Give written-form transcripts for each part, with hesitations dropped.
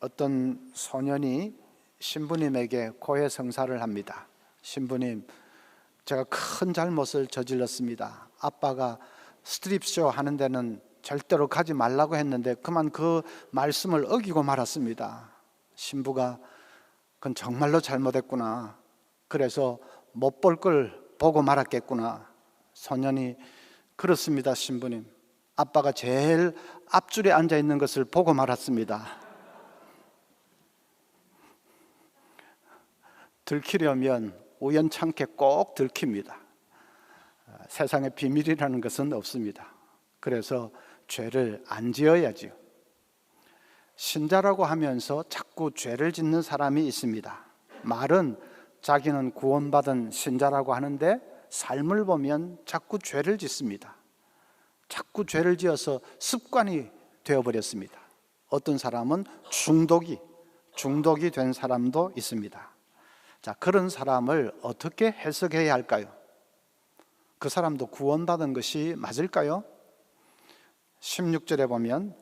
어떤 소년이 신부님에게 고해성사를 합니다. 신부님, 제가 큰 잘못을 저질렀습니다. 아빠가 스트립쇼 하는 데는 절대로 가지 말라고 했는데 그만 그 말씀을 어기고 말았습니다. 신부가 그건 정말로 잘못했구나. 그래서 못 볼 걸 보고 말았겠구나. 소년이 그렇습니다, 신부님. 아빠가 제일 앞줄에 앉아 있는 것을 보고 말았습니다. 들키려면 우연찮게 꼭 들킵니다. 세상에 비밀이라는 것은 없습니다. 그래서 죄를 안 지어야지요. 신자라고 하면서 자꾸 죄를 짓는 사람이 있습니다. 말은 자기는 구원받은 신자라고 하는데 삶을 보면 자꾸 죄를 짓습니다. 자꾸 죄를 지어서 습관이 되어버렸습니다. 어떤 사람은 중독이 된 사람도 있습니다. 자, 그런 사람을 어떻게 해석해야 할까요? 그 사람도 구원받은 것이 맞을까요? 16절에 보면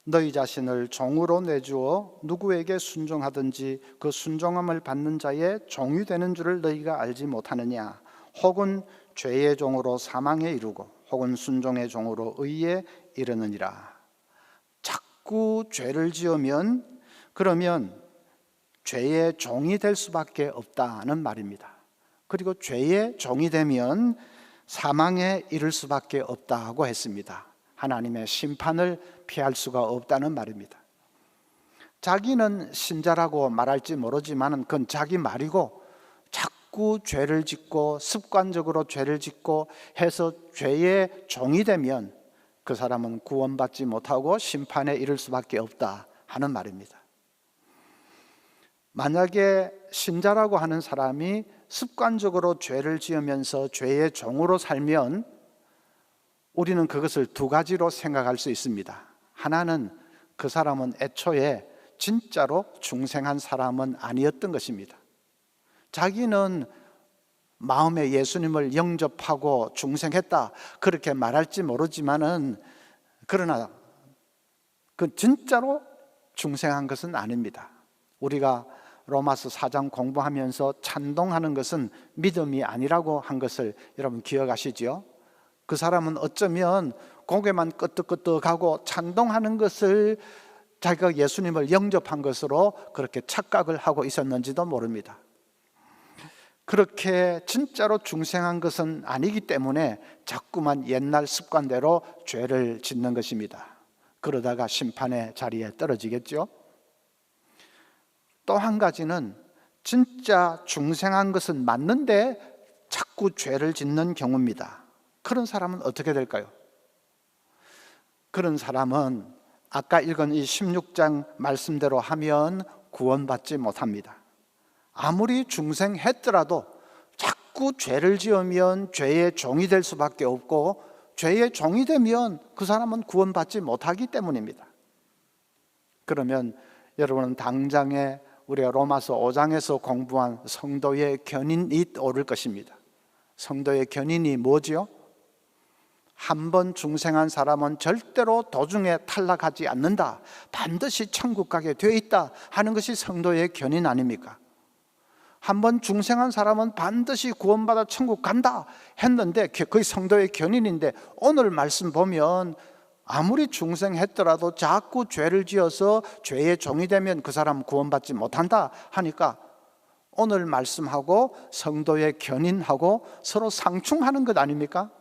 너희 자신을 종으로 내주어 누구에게 순종하든지 그 순종함을 받는 자의 종이 되는 줄을 너희가 알지 못하느냐? 혹은 죄의 종으로 사망에 이르고 혹은 순종의 종으로 의에 이르느니라. 자꾸 죄를 지으면 그러면 죄의 종이 될 수밖에 없다는 말입니다. 그리고 죄의 종이 되면 사망에 이를 수밖에 없다고 했습니다. 하나님의 심판을 피할 수가 없다는 말입니다. 자기는 신자라고 말할지 모르지만 그건 자기 말이고 자꾸 죄를 짓고 습관적으로 죄를 짓고 해서 죄의 종이 되면 그 사람은 구원받지 못하고 심판에 이를 수밖에 없다 하는 말입니다. 만약에 신자라고 하는 사람이 습관적으로 죄를 지으면서 죄의 종으로 살면 우리는 그것을 두 가지로 생각할 수 있습니다. 하나는 그 사람은 애초에 진짜로 중생한 사람은 아니었던 것입니다. 자기는 마음에 예수님을 영접하고 중생했다 그렇게 말할지 모르지만은 그러나 그 진짜로 중생한 것은 아닙니다. 우리가 로마서 4장 공부하면서 찬동하는 것은 믿음이 아니라고 한 것을 여러분 기억하시죠? 그 사람은 어쩌면 고개만 끄덕끄덕하고 찬동하는 것을 자기가 예수님을 영접한 것으로 그렇게 착각을 하고 있었는지도 모릅니다. 그렇게 진짜로 중생한 것은 아니기 때문에 자꾸만 옛날 습관대로 죄를 짓는 것입니다. 그러다가 심판의 자리에 떨어지겠죠? 또 한 가지는 진짜 중생한 것은 맞는데 자꾸 죄를 짓는 경우입니다. 그런 사람은 어떻게 될까요? 그런 사람은 아까 읽은 이 16장 말씀대로 하면 구원받지 못합니다. 아무리 중생했더라도 자꾸 죄를 지으면 죄의 종이 될 수밖에 없고 죄의 종이 되면 그 사람은 구원받지 못하기 때문입니다. 그러면 여러분은 당장에 우리가 로마서 5장에서 공부한 성도의 견인이 오를 것입니다. 성도의 견인이 뭐지요? 한 번 중생한 사람은 절대로 도중에 탈락하지 않는다, 반드시 천국 가게 되어 있다 하는 것이 성도의 견인 아닙니까? 한 번 중생한 사람은 반드시 구원받아 천국 간다 했는데 그게 성도의 견인인데 오늘 말씀 보면 아무리 중생했더라도 자꾸 죄를 지어서 죄의 종이 되면 그 사람 구원받지 못한다 하니까 오늘 말씀하고 성도의 견인하고 서로 상충하는 것 아닙니까?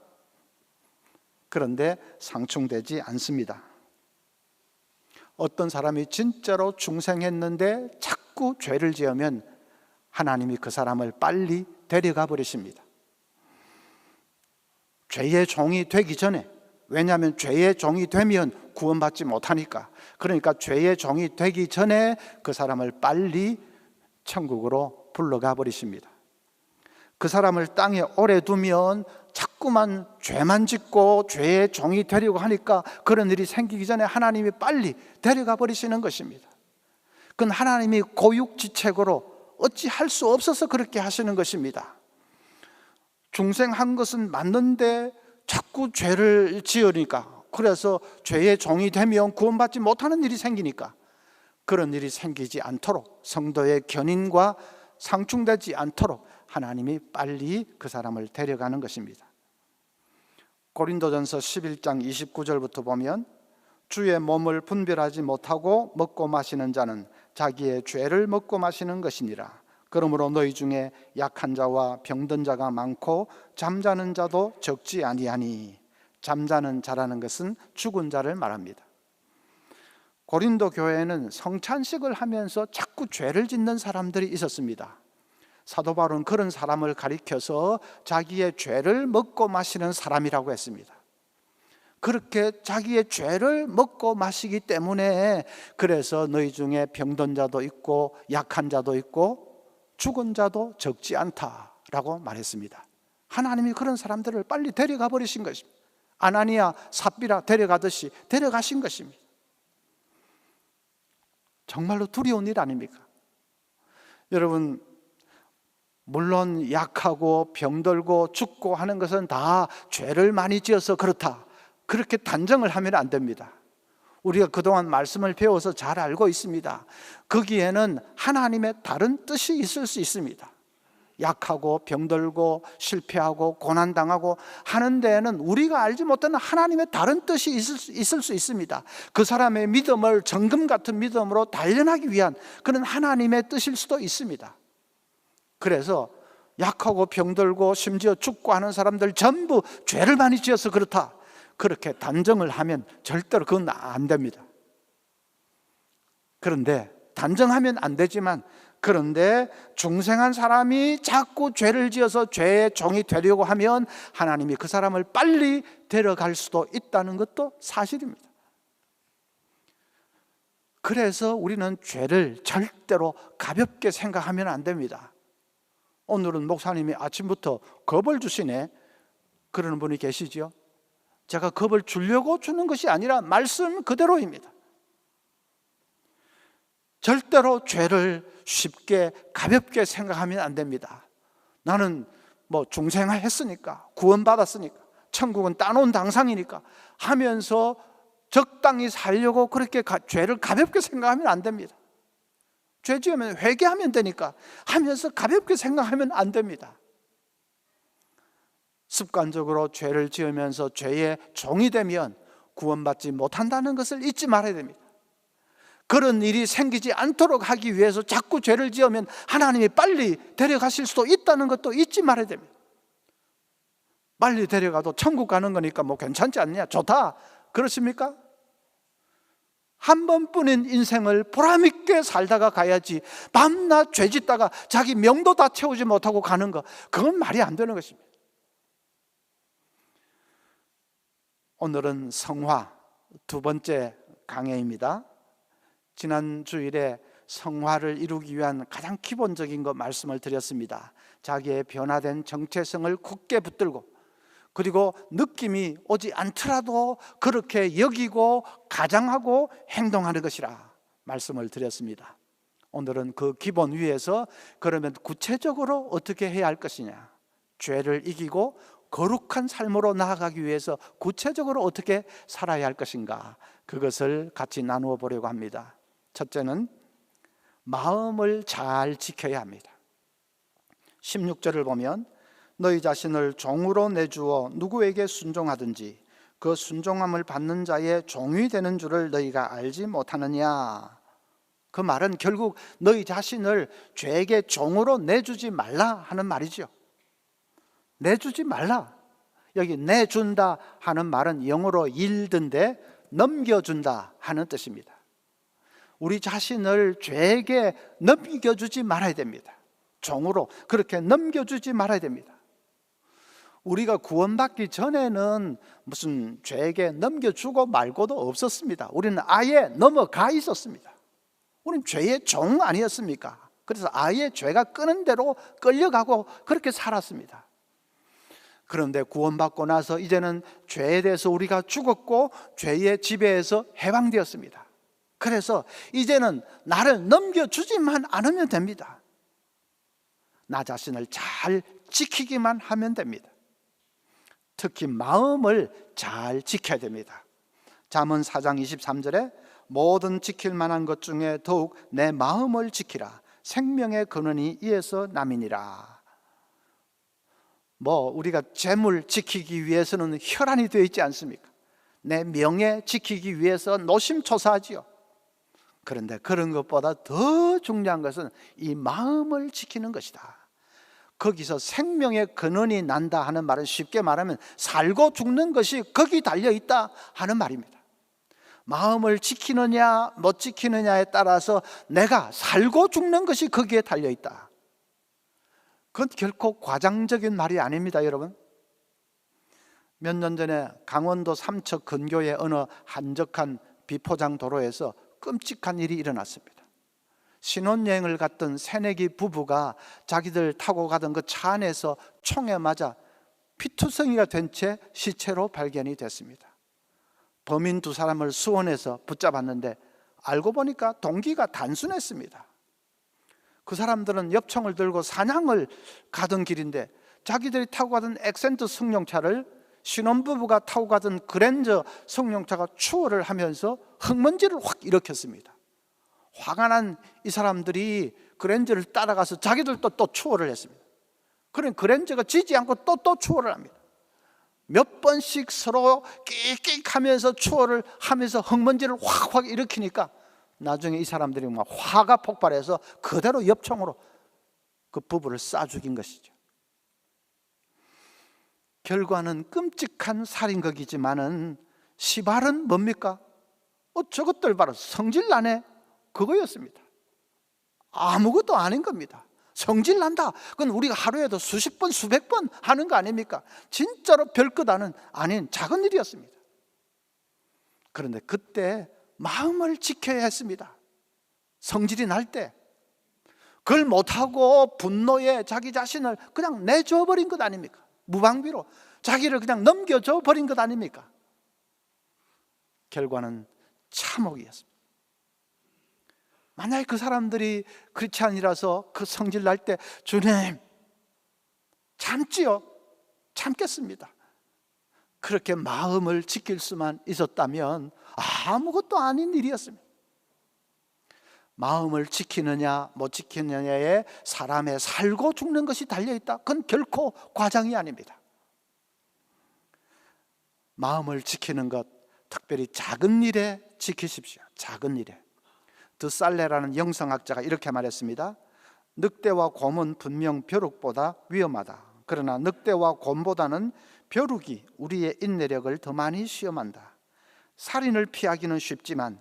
그런데 상충되지 않습니다. 어떤 사람이 진짜로 중생했는데 자꾸 죄를 지으면 하나님이 그 사람을 빨리 데려가 버리십니다. 죄의 종이 되기 전에, 왜냐하면 죄의 종이 되면 구원받지 못하니까, 그러니까 죄의 종이 되기 전에 그 사람을 빨리 천국으로 불러가 버리십니다. 그 사람을 땅에 오래 두면 자꾸만 죄만 짓고 죄의 종이 되려고 하니까 그런 일이 생기기 전에 하나님이 빨리 데려가 버리시는 것입니다. 그건 하나님이 고육지책으로 어찌할 수 없어서 그렇게 하시는 것입니다. 중생한 것은 맞는데 자꾸 죄를 지으니까, 그래서 죄의 종이 되면 구원받지 못하는 일이 생기니까 그런 일이 생기지 않도록, 성도의 견인과 상충되지 않도록 하나님이 빨리 그 사람을 데려가는 것입니다. 고린도전서 11장 29절부터 보면 주의 몸을 분별하지 못하고 먹고 마시는 자는 자기의 죄를 먹고 마시는 것이니라. 그러므로 너희 중에 약한 자와 병든 자가 많고 잠자는 자도 적지 아니하니. 잠자는 자라는 것은 죽은 자를 말합니다. 고린도 교회에는 성찬식을 하면서 자꾸 죄를 짓는 사람들이 있었습니다. 사도 바울은 그런 사람을 가리켜서 자기의 죄를 먹고 마시는 사람이라고 했습니다. 그렇게 자기의 죄를 먹고 마시기 때문에, 그래서 너희 중에 병든 자도 있고 약한 자도 있고 죽은 자도 적지 않다라고 말했습니다. 하나님이 그런 사람들을 빨리 데려가 버리신 것입니다. 아나니아 삽비라 데려가듯이 데려가신 것입니다. 정말로 두려운 일 아닙니까? 여러분, 물론 약하고 병들고 죽고 하는 것은 다 죄를 많이 지어서 그렇다, 그렇게 단정을 하면 안 됩니다. 우리가 그동안 말씀을 배워서 잘 알고 있습니다. 거기에는 하나님의 다른 뜻이 있을 수 있습니다. 약하고 병들고 실패하고 고난당하고 하는 데에는 우리가 알지 못하는 하나님의 다른 뜻이 있을 수 있습니다. 그 사람의 믿음을 정금 같은 믿음으로 단련하기 위한 그런 하나님의 뜻일 수도 있습니다. 그래서 약하고 병들고 심지어 죽고 하는 사람들 전부 죄를 많이 지어서 그렇다, 그렇게 단정을 하면 절대로 그건 안 됩니다. 그런데 단정하면 안 되지만, 그런데 중생한 사람이 자꾸 죄를 지어서 죄의 종이 되려고 하면 하나님이 그 사람을 빨리 데려갈 수도 있다는 것도 사실입니다. 그래서 우리는 죄를 절대로 가볍게 생각하면 안 됩니다. 오늘은 목사님이 아침부터 겁을 주시네, 그러는 분이 계시죠? 제가 겁을 주려고 주는 것이 아니라 말씀 그대로입니다. 절대로 죄를 쉽게 가볍게 생각하면 안 됩니다. 나는 중생을 했으니까, 구원받았으니까, 천국은 따놓은 당상이니까 하면서 적당히 살려고 그렇게 죄를 가볍게 생각하면 안 됩니다. 죄 지으면 회개하면 되니까 하면서 가볍게 생각하면 안 됩니다. 습관적으로 죄를 지으면서 죄의 종이 되면 구원받지 못한다는 것을 잊지 말아야 됩니다. 그런 일이 생기지 않도록 하기 위해서 자꾸 죄를 지으면 하나님이 빨리 데려가실 수도 있다는 것도 잊지 말아야 됩니다. 빨리 데려가도 천국 가는 거니까 괜찮지 않냐, 좋다, 그렇습니까? 한 번뿐인 인생을 보람있게 살다가 가야지, 밤낮 죄 짓다가 자기 명도 다 채우지 못하고 가는 거, 그건 말이 안 되는 것입니다. 오늘은 성화 두 번째 강해입니다. 지난 주일에 성화를 이루기 위한 가장 기본적인 것 말씀을 드렸습니다. 자기의 변화된 정체성을 굳게 붙들고, 그리고 느낌이 오지 않더라도 그렇게 여기고 가장하고 행동하는 것이라 말씀을 드렸습니다. 오늘은 그 기본 위에서 그러면 구체적으로 어떻게 해야 할 것이냐, 죄를 이기고 거룩한 삶으로 나아가기 위해서 구체적으로 어떻게 살아야 할 것인가, 그것을 같이 나누어 보려고 합니다. 첫째는 마음을 잘 지켜야 합니다. 16절을 보면 너희 자신을 종으로 내주어 누구에게 순종하든지 그 순종함을 받는 자의 종이 되는 줄을 너희가 알지 못하느냐. 그 말은 결국 너희 자신을 죄에게 종으로 내주지 말라 하는 말이죠. 내주지 말라. 여기 내준다 하는 말은 영어로 yield인데 넘겨준다 하는 뜻입니다. 우리 자신을 죄에게 넘겨주지 말아야 됩니다. 종으로 그렇게 넘겨주지 말아야 됩니다. 우리가 구원받기 전에는 무슨 죄에게 넘겨주고 말고도 없었습니다. 우리는 아예 넘어가 있었습니다. 우리는 죄의 종 아니었습니까? 그래서 아예 죄가 끄는 대로 끌려가고 그렇게 살았습니다. 그런데 구원받고 나서 이제는 죄에 대해서 우리가 죽었고 죄의 지배에서 해방되었습니다. 그래서 이제는 나를 넘겨주지만 않으면 됩니다. 나 자신을 잘 지키기만 하면 됩니다. 특히 마음을 잘 지켜야 됩니다. 잠언 4장 23절에 모든 지킬 만한 것 중에 더욱 내 마음을 지키라. 생명의 근원이 이에서 남이니라. 우리가 재물 지키기 위해서는 혈안이 되어 있지 않습니까? 내 명예 지키기 위해서 노심초사하지요. 그런데 그런 것보다 더 중요한 것은 이 마음을 지키는 것이다. 거기서 생명의 근원이 난다 하는 말은 쉽게 말하면 살고 죽는 것이 거기 달려있다 하는 말입니다. 마음을 지키느냐 못 지키느냐에 따라서 내가 살고 죽는 것이 거기에 달려있다. 그건 결코 과장적인 말이 아닙니다, 여러분. 몇 년 전에 강원도 삼척 근교의 어느 한적한 비포장 도로에서 끔찍한 일이 일어났습니다. 신혼여행을 갔던 새내기 부부가 자기들 타고 가던 그 차 안에서 총에 맞아 피투성이가 된 채 시체로 발견이 됐습니다. 범인 두 사람을 수원에서 붙잡았는데 알고 보니까 동기가 단순했습니다. 그 사람들은 엽총을 들고 사냥을 가던 길인데 자기들이 타고 가던 엑센트 승용차를 신혼부부가 타고 가던 그랜저 승용차가 추월을 하면서 흙먼지를 확 일으켰습니다. 화가 난 이 사람들이 그랜저를 따라가서 자기들도 또 추월을 했습니다. 그러니 그랜저가 지지 않고 또 추월을 합니다. 몇 번씩 서로 끽끽하면서 추월을 하면서 흙먼지를 확 일으키니까 나중에 이 사람들이 막 화가 폭발해서 그대로 엽총으로 그 부부를 쏴 죽인 것이죠. 결과는 끔찍한 살인극이지만은 시발은 뭡니까? 저것들 바로 성질나네, 그거였습니다. 아무것도 아닌 겁니다. 성질난다, 그건 우리가 하루에도 수십 번 수백 번 하는 거 아닙니까? 진짜로 별것 아닌 작은 일이었습니다. 그런데 그때 마음을 지켜야 했습니다. 성질이 날 때 그걸 못하고 분노에 자기 자신을 그냥 내줘 버린 것 아닙니까? 무방비로 자기를 그냥 넘겨줘 버린 것 아닙니까? 결과는 참혹이었습니다. 만약에 그 사람들이 크리스찬이라서 그 성질 날 때 주님 참지요, 참겠습니다, 그렇게 마음을 지킬 수만 있었다면 아무것도 아닌 일이었습니다. 마음을 지키느냐 못 지키느냐에 사람의 살고 죽는 것이 달려있다. 그건 결코 과장이 아닙니다. 마음을 지키는 것, 특별히 작은 일에 지키십시오. 작은 일에. 드살레라는 영성학자가 이렇게 말했습니다. 늑대와 곰은 분명 벼룩보다 위험하다. 그러나 늑대와 곰보다는 벼룩이 우리의 인내력을 더 많이 시험한다. 살인을 피하기는 쉽지만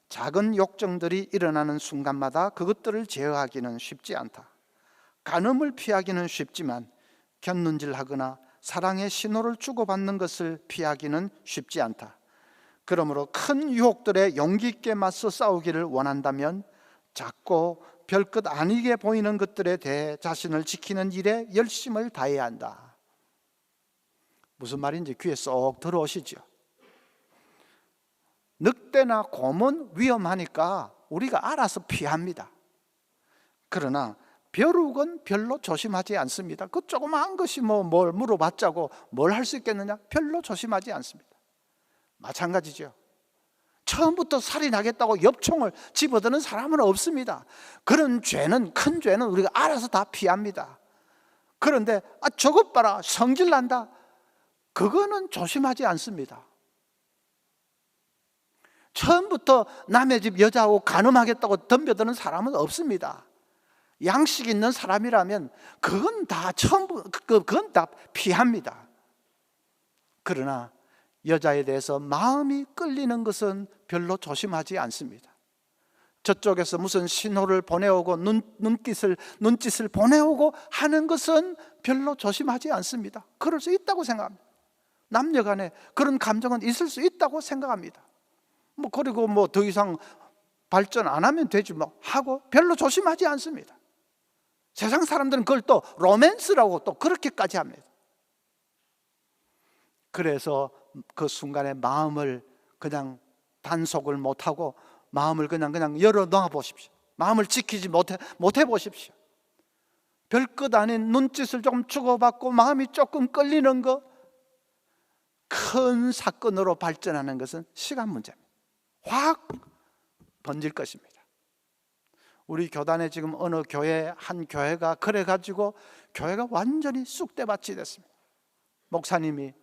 작은 욕정들이 일어나는 순간마다 그것들을 제어하기는 쉽지 않다. 간음을 피하기는 쉽지만 곁눈질하거나 사랑의 신호를 주고받는 것을 피하기는 쉽지 않다. 그러므로 큰 유혹들에 용기 있게 맞서 싸우기를 원한다면 작고 별것 아니게 보이는 것들에 대해 자신을 지키는 일에 열심을 다해야 한다. 무슨 말인지 귀에 쏙 들어오시죠? 늑대나 곰은 위험하니까 우리가 알아서 피합니다. 그러나 벼룩은 별로 조심하지 않습니다. 그 조그마한 것이 뭘 물어봤자고 뭘 할 수 있겠느냐? 별로 조심하지 않습니다. 마찬가지죠. 처음부터 살인하겠다고 엽총을 집어드는 사람은 없습니다. 그런 죄는, 큰 죄는 우리가 알아서 다 피합니다. 그런데 저것 봐라, 성질난다, 그거는 조심하지 않습니다. 처음부터 남의 집 여자하고 간음하겠다고 덤벼드는 사람은 없습니다. 양식 있는 사람이라면 그건 다 그건 다 피합니다. 그러나 여자에 대해서 마음이 끌리는 것은 별로 조심하지 않습니다. 저쪽에서 무슨 신호를 보내오고 눈짓을 보내오고 하는 것은 별로 조심하지 않습니다. 그럴 수 있다고 생각합니다. 남녀 간에 그런 감정은 있을 수 있다고 생각합니다. 그리고 더 이상 발전 안 하면 되지 하고 별로 조심하지 않습니다. 세상 사람들은 그걸 또 로맨스라고 또 그렇게까지 합니다. 그래서 그 순간에 마음을 그냥 단속을 못하고 마음을 그냥 열어 놔 보십시오. 마음을 지키지 못해 보십시오. 별것 아닌 눈짓을 조금 주고받고 마음이 조금 끌리는 거, 큰 사건으로 발전하는 것은 시간 문제입니다. 확 번질 것입니다. 우리 교단에 지금 어느 교회, 한 교회가 그래가지고 교회가 완전히 쑥대밭이 됐습니다. 목사님이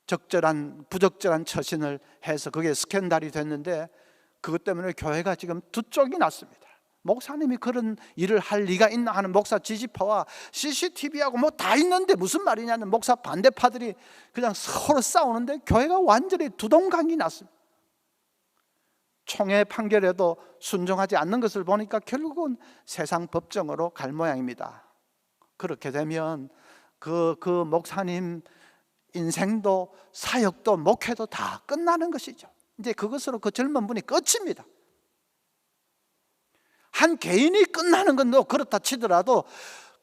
부적절한 처신을 해서 그게 스캔들이 됐는데, 그것 때문에 교회가 지금 두 쪽이 났습니다. 목사님이 그런 일을 할 리가 있나 하는 목사 지지파와 CCTV하고 뭐 다 있는데 무슨 말이냐는 목사 반대파들이 그냥 서로 싸우는데 교회가 완전히 두동강이 났습니다. 총회 판결에도 순종하지 않는 것을 보니까 결국은 세상 법정으로 갈 모양입니다. 그렇게 되면 그 목사님 인생도 사역도 목회도 다 끝나는 것이죠. 이제 그것으로 그 젊은 분이 끝입니다. 한 개인이 끝나는 건 그렇다 치더라도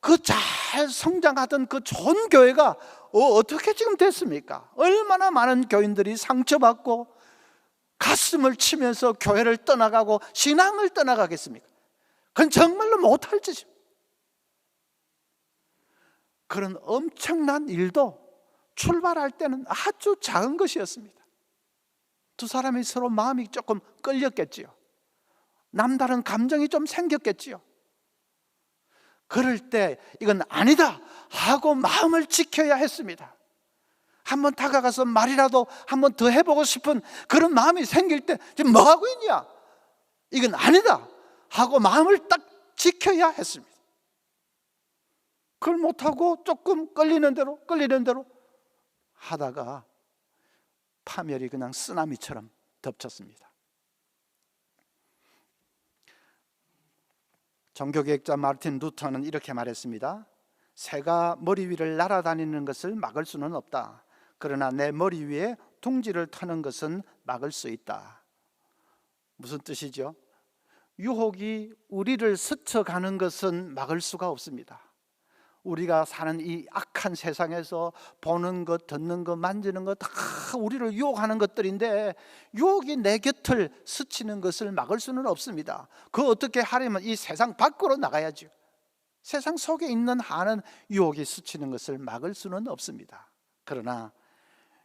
그 잘 성장하던 그 좋은 교회가 어떻게 지금 됐습니까? 얼마나 많은 교인들이 상처받고 가슴을 치면서 교회를 떠나가고 신앙을 떠나가겠습니까? 그건 정말로 못할 짓입니다. 그런 엄청난 일도 출발할 때는 아주 작은 것이었습니다. 두 사람이 서로 마음이 조금 끌렸겠지요. 남다른 감정이 좀 생겼겠지요. 그럴 때 이건 아니다 하고 마음을 지켜야 했습니다. 한번 다가가서 말이라도 한번 더 해보고 싶은 그런 마음이 생길 때 지금 뭐하고 있냐? 이건 아니다 하고 마음을 딱 지켜야 했습니다. 그걸 못하고 조금 끌리는 대로 하다가 파멸이 그냥 쓰나미처럼 덮쳤습니다. 종교개혁자 마르틴 루터는 이렇게 말했습니다. 새가 머리 위를 날아다니는 것을 막을 수는 없다. 그러나 내 머리 위에 둥지를 트는 것은 막을 수 있다. 무슨 뜻이죠? 유혹이 우리를 스쳐가는 것은 막을 수가 없습니다. 우리가 사는 이 악한 세상에서 보는 것, 듣는 것, 만지는 것 다 우리를 유혹하는 것들인데, 유혹이 내 곁을 스치는 것을 막을 수는 없습니다. 그거 어떻게 하려면 이 세상 밖으로 나가야죠. 세상 속에 있는 한은 유혹이 스치는 것을 막을 수는 없습니다. 그러나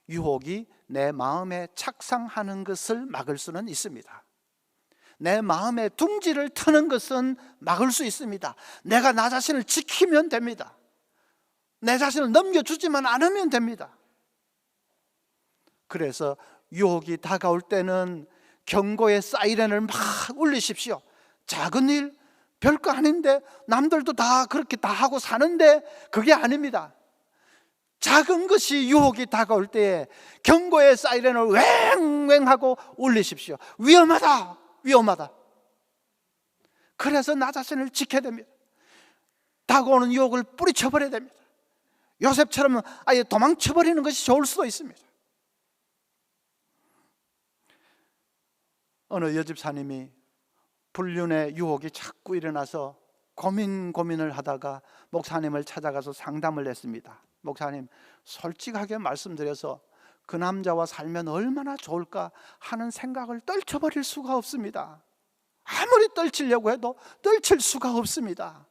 유혹이 내 마음에 착상하는 것을 막을 수는 있습니다. 내 마음에 둥지를 트는 것은 막을 수 있습니다. 내가 나 자신을 지키면 됩니다. 내 자신을 넘겨주지만 않으면 됩니다. 그래서 유혹이 다가올 때는 경고의 사이렌을 막 울리십시오. 작은 일, 별거 아닌데, 남들도 다 그렇게 다 하고 사는데 그게 아닙니다. 작은 것이 유혹이 다가올 때에 경고의 사이렌을 왱왱하고 울리십시오. 위험하다, 위험하다. 그래서 나 자신을 지켜야 됩니다. 다가오는 유혹을 뿌리쳐버려야 됩니다. 요셉처럼 아예 도망쳐버리는 것이 좋을 수도 있습니다. 어느 여집사님이 불륜의 유혹이 자꾸 일어나서 고민을 하다가 목사님을 찾아가서 상담을 했습니다. 목사님, 솔직하게 말씀드려서 그 남자와 살면 얼마나 좋을까 하는 생각을 떨쳐버릴 수가 없습니다. 아무리 떨치려고 해도 떨칠 수가 없습니다.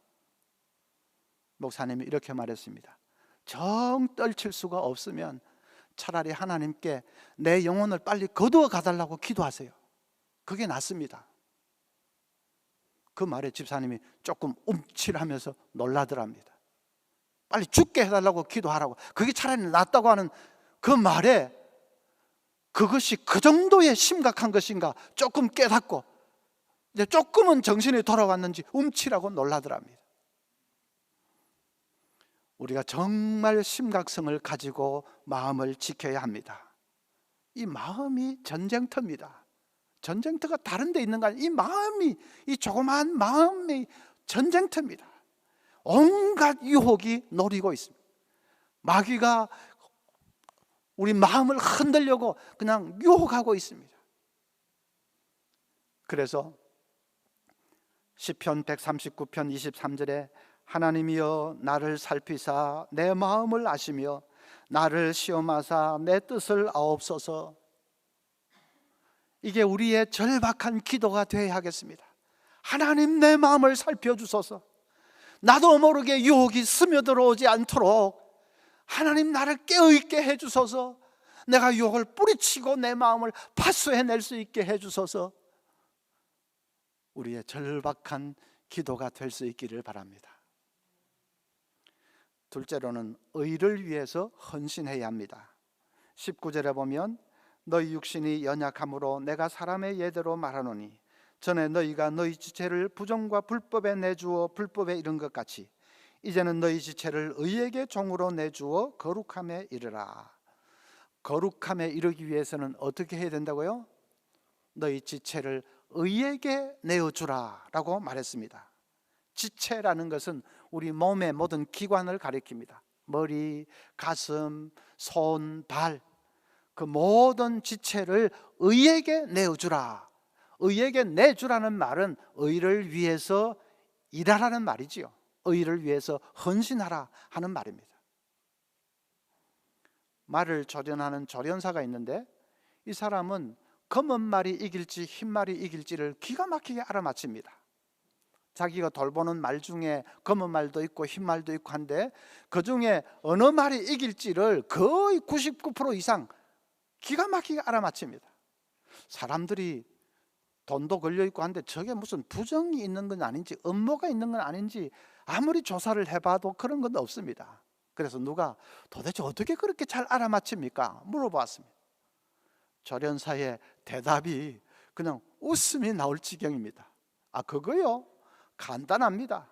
목사님이 이렇게 말했습니다. 정 떨칠 수가 없으면 차라리 하나님께 내 영혼을 빨리 거두어 가달라고 기도하세요. 그게 낫습니다. 그 말에 집사님이 조금 움찔하면서 놀라더랍니다. 빨리 죽게 해달라고 기도하라고, 그게 차라리 낫다고 하는 그 말에 그것이 그 정도의 심각한 것인가 조금 깨닫고 이제 조금은 정신이 돌아왔는지 움찔하고 놀라더랍니다. 우리가 정말 심각성을 가지고 마음을 지켜야 합니다. 이 마음이 전쟁터입니다. 전쟁터가 다른 데 있는 거 아니에요. 이 마음이, 이 조그마한 마음이 전쟁터입니다. 온갖 유혹이 노리고 있습니다. 마귀가 우리 마음을 흔들려고 그냥 유혹하고 있습니다. 그래서 시편 139편 23절에 하나님이여 나를 살피사 내 마음을 아시며 나를 시험하사 내 뜻을 아옵소서. 이게 우리의 절박한 기도가 되어야 하겠습니다. 하나님, 내 마음을 살펴주소서. 나도 모르게 유혹이 스며들어오지 않도록 하나님, 나를 깨어있게 해주소서. 내가 유혹을 뿌리치고 내 마음을 파수해낼 수 있게 해주소서. 우리의 절박한 기도가 될 수 있기를 바랍니다. 둘째로는 의를 위해서 헌신해야 합니다. 19절에 보면 너희 육신이 연약함으로 내가 사람의 예대로 말하노니 전에 너희가 너희 지체를 부정과 불법에 내주어 불법에 이른 것 같이 이제는 너희 지체를 의에게 종으로 내주어 거룩함에 이르라. 거룩함에 이르기 위해서는 어떻게 해야 된다고요? 너희 지체를 의에게 내어주라 라고 말했습니다. 지체라는 것은 우리 몸의 모든 기관을 가리킵니다. 머리, 가슴, 손, 발, 그 모든 지체를 의에게 내어주라. 의에게 내주라는 말은 의를 위해서 일하라는 말이지요. 의를 위해서 헌신하라 하는 말입니다. 말을 조련하는 조련사가 있는데 이 사람은 검은 말이 이길지 흰 말이 이길지를 기가 막히게 알아맞힙니다. 자기가 돌보는 말 중에 검은 말도 있고 흰 말도 있고 한데 그 중에 어느 말이 이길지를 거의 99% 이상 기가 막히게 알아맞힙니다. 사람들이 돈도 걸려있고 한데 저게 무슨 부정이 있는 건 아닌지 음모가 있는 건 아닌지 아무리 조사를 해봐도 그런 건 없습니다. 그래서 누가 도대체 어떻게 그렇게 잘 알아맞힙니까? 물어보았습니다. 조련사의 대답이 그냥 웃음이 나올 지경입니다. 아, 그거요? 간단합니다.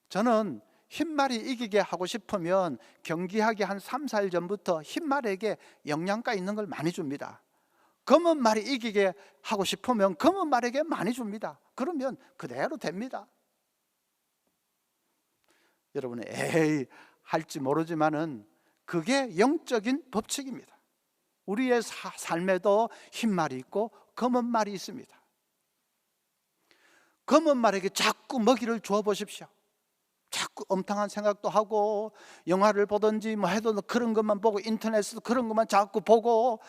저는 흰말이 이기게 하고 싶으면 경기하기 한 3, 4일 전부터 흰말에게 영양가 있는 걸 많이 줍니다. 검은 말이 이기게 하고 싶으면 검은 말에게 많이 줍니다. 그러면 그대로 됩니다. 여러분, 에이 할지 모르지만은 그게 영적인 법칙입니다. 우리의 삶에도 흰말이 있고 검은 말이 있습니다. 검은 말에게 자꾸 먹이를 주어 보십시오. 자꾸 엄탕한 생각도 하고 영화를 보든지 뭐 해도 그런 것만 보고 인터넷에서 그런 것만 자꾸 보고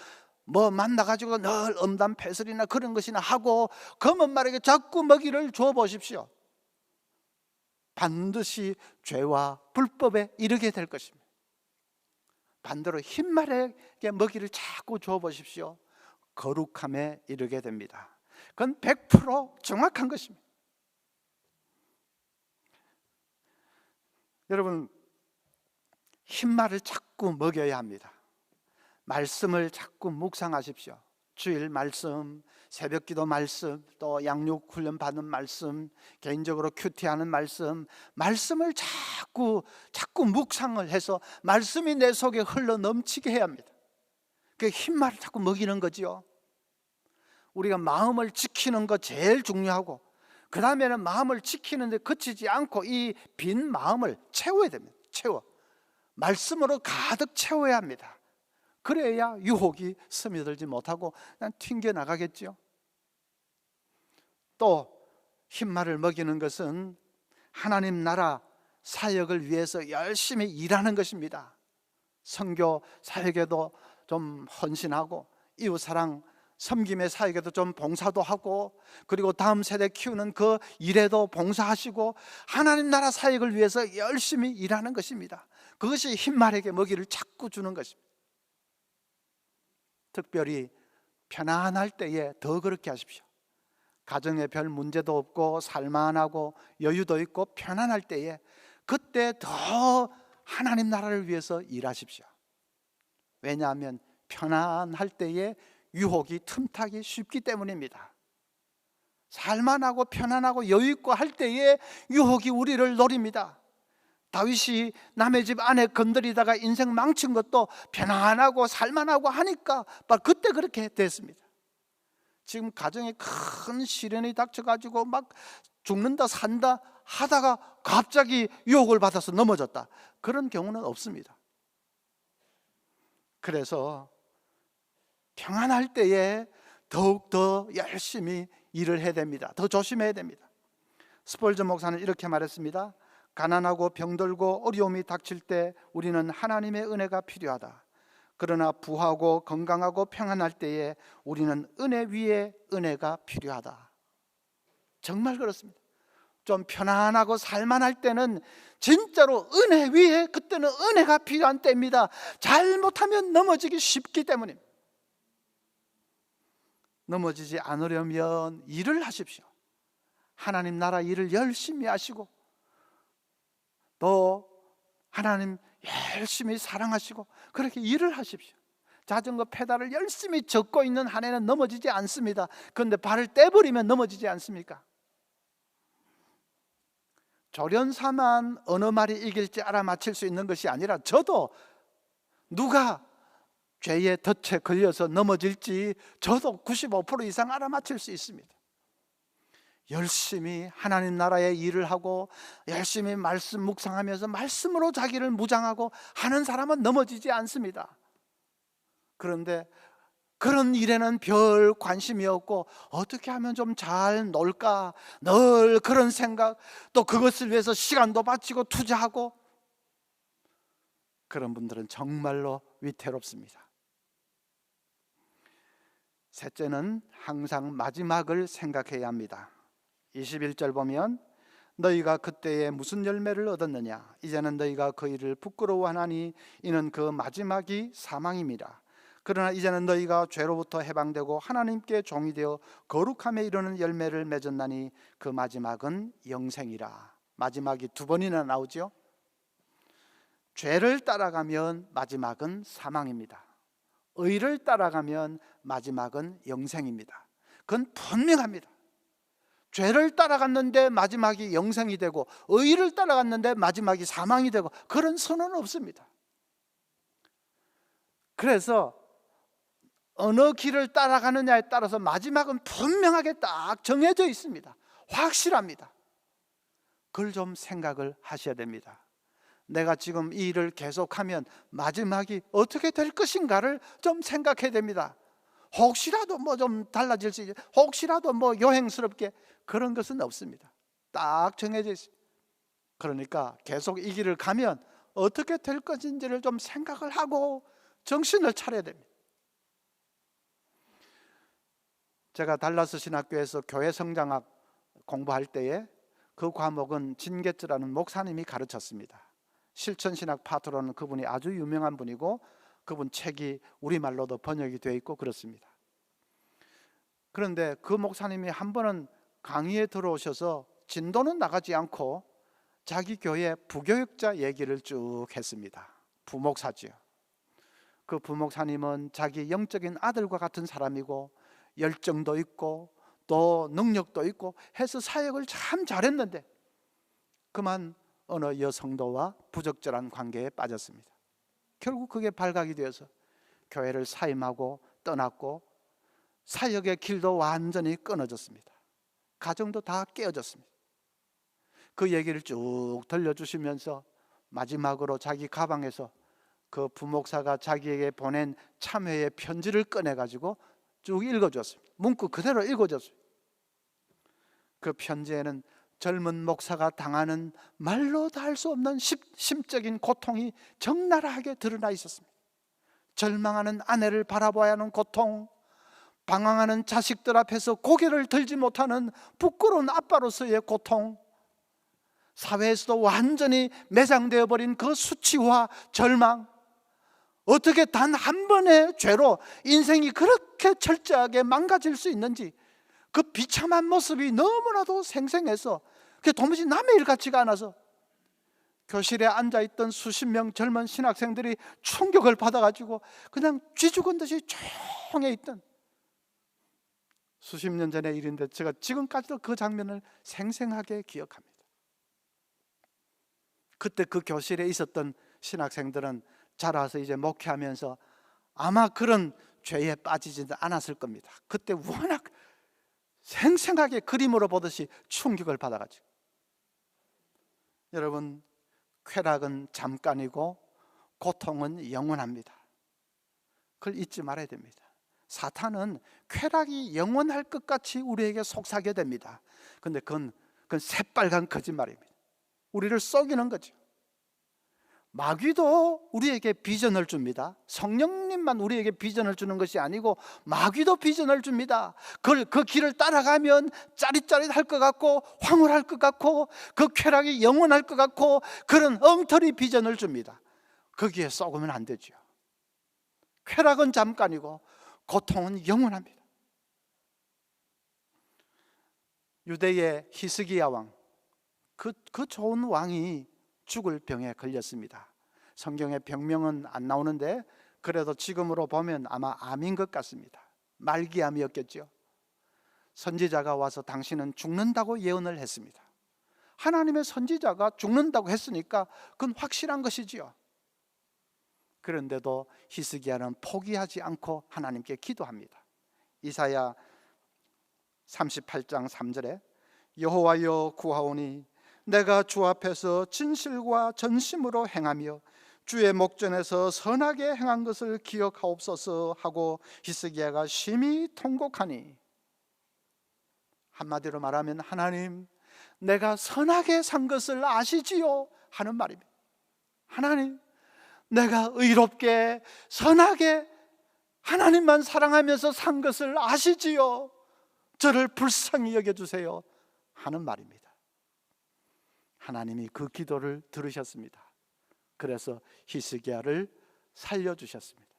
뭐 만나가지고 늘 음담패설이나 그런 것이나 하고 검은 말에게 자꾸 먹이를 주어 보십시오. 반드시 죄와 불법에 이르게 될 것입니다. 반대로 흰 말에게 먹이를 자꾸 주어 보십시오. 거룩함에 이르게 됩니다. 그건 100% 정확한 것입니다. 여러분, 흰 말을 자꾸 먹여야 합니다. 말씀을 자꾸 묵상하십시오. 주일 말씀, 새벽기도 말씀, 또 양육 훈련 받는 말씀, 개인적으로 큐티하는 말씀, 말씀을 자꾸 묵상을 해서 말씀이 내 속에 흘러 넘치게 해야 합니다. 그 흰 말을 자꾸 먹이는 거지요. 우리가 마음을 지키는 거 제일 중요하고 그 다음에는 마음을 지키는데 그치지 않고 이 빈 마음을 채워야 됩니다. 말씀으로 가득 채워야 합니다. 그래야 유혹이 스며들지 못하고 그냥 튕겨나가겠죠. 또 흰말을 먹이는 것은 하나님 나라 사역을 위해서 열심히 일하는 것입니다. 선교 사역에도 좀 헌신하고 이웃사랑 섬김의 사역에도 좀 봉사도 하고 그리고 다음 세대 키우는 그 일에도 봉사하시고 하나님 나라 사역을 위해서 열심히 일하는 것입니다. 그것이 흰말에게 먹이를 자꾸 주는 것입니다. 특별히 편안할 때에 더 그렇게 하십시오. 가정에 별 문제도 없고 살만하고 여유도 있고 편안할 때에 그때 더 하나님 나라를 위해서 일하십시오. 왜냐하면 편안할 때에 유혹이 틈타기 쉽기 때문입니다. 살만하고 편안하고 여유있고 할 때에 유혹이 우리를 노립니다. 다윗이 남의 집 아내 건드리다가 인생 망친 것도 편안하고 살만하고 하니까 그때 그렇게 됐습니다. 지금 가정에 큰 시련이 닥쳐가지고 막 죽는다 산다 하다가 갑자기 유혹을 받아서 넘어졌다, 그런 경우는 없습니다. 그래서 평안할 때에 더욱더 열심히 일을 해야 됩니다. 더 조심해야 됩니다. 스폴전 목사는 이렇게 말했습니다. 가난하고 병들고 어려움이 닥칠 때 우리는 하나님의 은혜가 필요하다. 그러나 부하고 건강하고 평안할 때에 우리는 은혜 위에 은혜가 필요하다. 정말 그렇습니다. 좀 편안하고 살만할 때는 진짜로 은혜 위에, 그때는 은혜가 필요한 때입니다. 잘못하면 넘어지기 쉽기 때문입니다. 넘어지지 않으려면 일을 하십시오. 하나님 나라 일을 열심히 하시고, 또 하나님 열심히 사랑하시고 그렇게 일을 하십시오. 자전거 페달을 열심히 젓고 있는 한 해는 넘어지지 않습니다. 그런데 발을 떼버리면 넘어지지 않습니까? 조련사만 어느 말이 이길지 알아맞힐 수 있는 것이 아니라, 저도 누가 죄의 덫에 걸려서 넘어질지 저도 95% 이상 알아맞힐 수 있습니다. 열심히 하나님 나라의 일을 하고 열심히 말씀 묵상하면서 말씀으로 자기를 무장하고 하는 사람은 넘어지지 않습니다. 그런데 그런 일에는 별 관심이 없고 어떻게 하면 좀 잘 놀까, 늘 그런 생각, 또 그것을 위해서 시간도 바치고 투자하고, 그런 분들은 정말로 위태롭습니다. 셋째는 항상 마지막을 생각해야 합니다. 21절 보면 너희가 그때에 무슨 열매를 얻었느냐, 이제는 너희가 그 일을 부끄러워하나니 이는 그 마지막이 사망입니다. 그러나 이제는 너희가 죄로부터 해방되고 하나님께 종이 되어 거룩함에 이르는 열매를 맺었나니 그 마지막은 영생이라. 마지막이 두 번이나 나오죠. 죄를 따라가면 마지막은 사망입니다. 의를 따라가면 마지막은 영생입니다. 그건 분명합니다. 죄를 따라갔는데 마지막이 영생이 되고 의를 따라갔는데 마지막이 사망이 되고 그런 선언은 없습니다. 그래서 어느 길을 따라가느냐에 따라서 마지막은 분명하게 딱 정해져 있습니다. 확실합니다. 그걸 좀 생각을 하셔야 됩니다. 내가 지금 이 일을 계속하면 마지막이 어떻게 될 것인가를 좀 생각해야 됩니다. 혹시라도 뭐 좀 달라질 수 있죠. 혹시라도 뭐 요행스럽게, 그런 것은 없습니다. 딱 정해져 있습니다. 그러니까 계속 이 길을 가면 어떻게 될 것인지를 좀 생각을 하고 정신을 차려야 됩니다. 제가 달라스 신학교에서 교회 성장학 공부할 때에 그 과목은 진게츠라는 목사님이 가르쳤습니다. 실천신학 파트로는 그분이 아주 유명한 분이고 그분 책이 우리말로도 번역이 되어 있고 그렇습니다. 그런데 그 목사님이 한 번은 강의에 들어오셔서 진도는 나가지 않고 자기 교회 부교육자 얘기를 쭉 했습니다. 부목사지요. 그 부목사님은 자기 영적인 아들과 같은 사람이고 열정도 있고 또 능력도 있고 해서 사역을 참 잘했는데 그만 어느 여성도와 부적절한 관계에 빠졌습니다. 결국 그게 발각이 되어서 교회를 사임하고 떠났고 사역의 길도 완전히 끊어졌습니다. 가정도 다 깨어졌습니다. 그 얘기를 쭉 들려주시면서 마지막으로 자기 가방에서 그 부목사가 자기에게 보낸 참회의 편지를 꺼내가지고 쭉 읽어줬습니다. 문구 그대로 읽어줬습니다. 그 편지에는 젊은 목사가 당하는 말로 다 할 수 없는 심적인 고통이 적나라하게 드러나 있었습니다. 절망하는 아내를 바라봐야 하는 고통, 방황하는 자식들 앞에서 고개를 들지 못하는 부끄러운 아빠로서의 고통, 사회에서도 완전히 매장되어 버린 그 수치와 절망, 어떻게 단 한 번의 죄로 인생이 그렇게 철저하게 망가질 수 있는지, 그 비참한 모습이 너무나도 생생해서 그게 도무지 남의 일 같지가 않아서 교실에 앉아있던 수십 명 젊은 신학생들이 충격을 받아가지고 그냥 쥐 죽은 듯이 조용해 있던, 수십 년 전의 일인데 제가 지금까지도 그 장면을 생생하게 기억합니다. 그때 그 교실에 있었던 신학생들은 자라서 이제 목회하면서 아마 그런 죄에 빠지지는 않았을 겁니다. 그때 워낙 생생하게 그림으로 보듯이 충격을 받아가지고. 여러분, 쾌락은 잠깐이고 고통은 영원합니다. 그걸 잊지 말아야 됩니다. 사탄은 쾌락이 영원할 것 같이 우리에게 속삭여 됩니다. 그런데 그건 새빨간 거짓말입니다. 우리를 속이는 거죠. 마귀도 우리에게 비전을 줍니다. 성령님만 우리에게 비전을 주는 것이 아니고 마귀도 비전을 줍니다. 그 길을 따라가면 짜릿짜릿할 것 같고 황홀할 것 같고 그 쾌락이 영원할 것 같고 그런 엉터리 비전을 줍니다. 거기에 썩으면 안 되죠. 쾌락은 잠깐이고 고통은 영원합니다. 유대의 히스기야 왕, 그 좋은 왕이 죽을 병에 걸렸습니다. 성경에 병명은 안 나오는데 그래도 지금으로 보면 아마 암인 것 같습니다. 말기암이었겠죠. 선지자가 와서 당신은 죽는다고 예언을 했습니다. 하나님의 선지자가 죽는다고 했으니까 그건 확실한 것이지요. 그런데도 히스기야는 포기하지 않고 하나님께 기도합니다. 이사야 38장 3절에 여호와여 구하오니 내가 주 앞에서 진실과 전심으로 행하며 주의 목전에서 선하게 행한 것을 기억하옵소서 하고 히스기야가 심히 통곡하니, 한마디로 말하면 하나님, 내가 선하게 산 것을 아시지요 하는 말입니다. 하나님, 내가 의롭게 선하게 하나님만 사랑하면서 산 것을 아시지요. 저를 불쌍히 여겨주세요 하는 말입니다. 하나님이 그 기도를 들으셨습니다. 그래서 히스기야를 살려주셨습니다.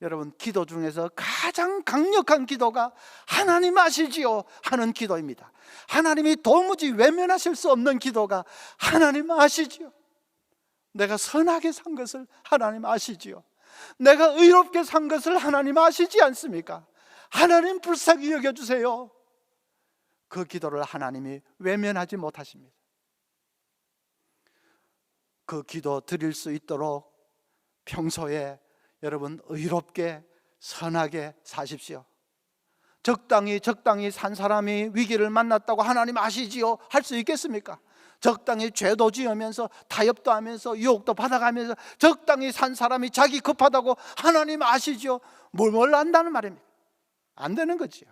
여러분, 기도 중에서 가장 강력한 기도가 하나님 아시지요 하는 기도입니다. 하나님이 도무지 외면하실 수 없는 기도가 하나님 아시지요. 내가 선하게 산 것을 하나님 아시지요. 내가 의롭게 산 것을 하나님 아시지 않습니까? 하나님 불쌍히 여겨주세요. 그 기도를 하나님이 외면하지 못하십니다. 그 기도 드릴 수 있도록 평소에 여러분 의롭게 선하게 사십시오. 적당히 산 사람이 위기를 만났다고 하나님 아시지요 할 수 있겠습니까? 적당히 죄도 지으면서 타협도 하면서 유혹도 받아가면서 적당히 산 사람이 자기 급하다고 하나님 아시지요? 뭘 안다는 말입니까? 안 되는 거지요.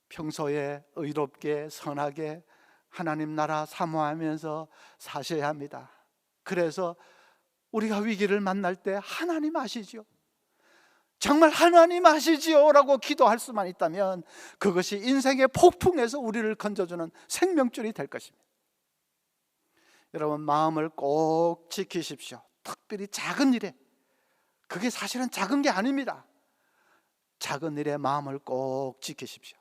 평소에 의롭게 선하게 하나님 나라 사모하면서 사셔야 합니다. 그래서 우리가 위기를 만날 때 하나님 아시지요? 정말 하나님 아시지요? 라고 기도할 수만 있다면 그것이 인생의 폭풍에서 우리를 건져주는 생명줄이 될 것입니다. 여러분, 마음을 꼭 지키십시오. 특별히 작은 일에, 그게 사실은 작은 게 아닙니다. 작은 일에 마음을 꼭 지키십시오.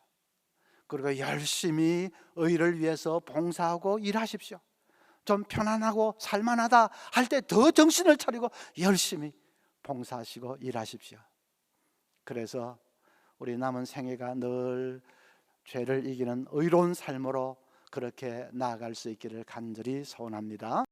그리고 열심히 의를 위해서 봉사하고 일하십시오. 좀 편안하고 살만하다 할 때 더 정신을 차리고 열심히 봉사하시고 일하십시오. 그래서 우리 남은 생애가 늘 죄를 이기는 의로운 삶으로 그렇게 나아갈 수 있기를 간절히 소원합니다.